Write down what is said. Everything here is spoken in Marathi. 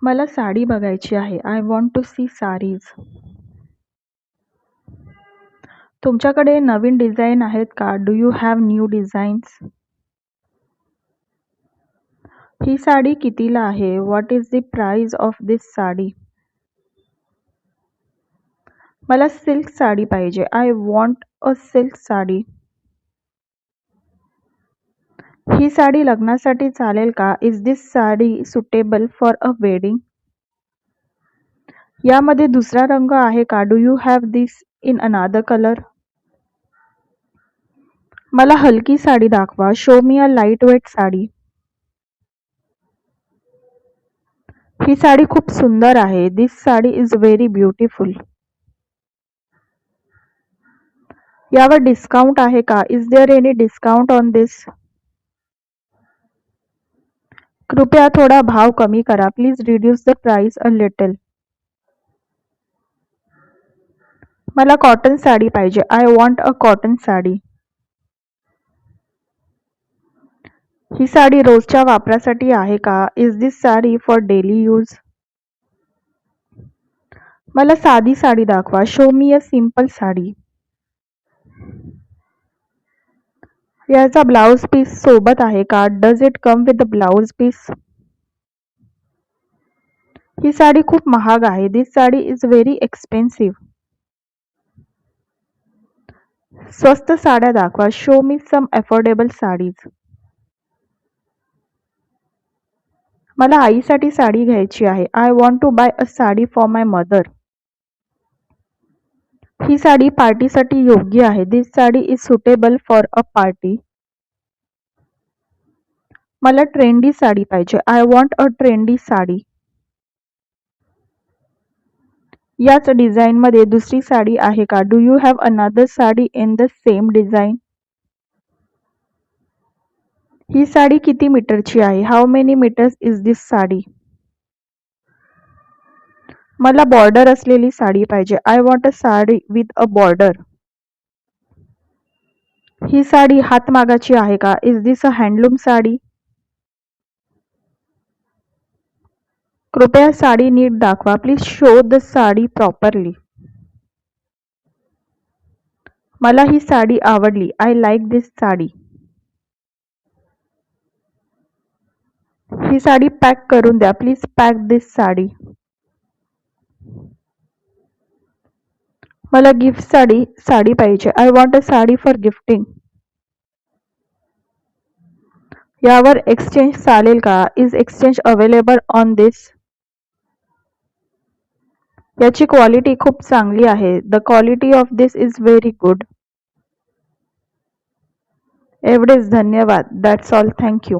मला साडी बघायची आहे. I want to see saris. तुमच्याकडे नवीन डिझाईन आहेत का? Do you have new designs? ही साडी कितीला आहे? What is the price of this sari? मला सिल्क साडी पाहिजे. I want a silk sari. ही साडी लग्नासाठी चालेल का? Is this sari suitable for a wedding? यामध्ये दुसरा रंग आहे का? Do you have this in another colour? मला हलकी साडी दाखवा. शो मी अ लाईट वेट साडी. ही साडी खूप सुंदर आहे. This sari is very beautiful. यावर डिस्काउंट आहे का? Is there any discount on this? कृपया थोडा भाव कमी करा. Please reduce the price a little. मला कॉटन साडी पाहिजे. I want a cotton sari. ही साडी रोजच्या वापरासाठी आहे का? Is this sari for daily use? मला साधी साडी दाखवा. Show me a simple sari. याचा ब्लाउज पीस सोबत आहे का? Does it come with the blouse piece? ही साडी खूप महाग आहे. This sari is very expensive. स्वस्त साड्या दाखवा. Show me some affordable saris. मला आईसाठी साडी घ्यायची आहे. I want to buy a sari for my mother. ही साडी पार्टीसाठी योग्य आहे. This sari is suitable for a party. मला ट्रेंडी साडी पाहिजे. I want a trendy sari. याच डिझाईनमध्ये दुसरी साडी आहे का? Do you have another sari in the same design? ही साडी किती मीटरची आहे? How many metres is this sari? मला बॉर्डर असलेली साडी पाहिजे. I want a sari with a border. ही साडी हातमागाची आहे का? Is this a handloom sari? कृपया साडी नीट दाखवा. Please show the sari properly. मला ही साडी आवडली. आय लाईक दिस साडी. ही साडी पॅक करून द्या. प्लीज पॅक दिस साडी. मला गिफ्टसाठी साडी पाहिजे. I want a sari for gifting. यावर एक्सचेंज चालेल का? इज एक्सचेंज अवेलेबल ऑन दिस? याची क्वालिटी खूप चांगली आहे. The quality of this is very good. एवढेच, धन्यवाद. That's all. Thank you.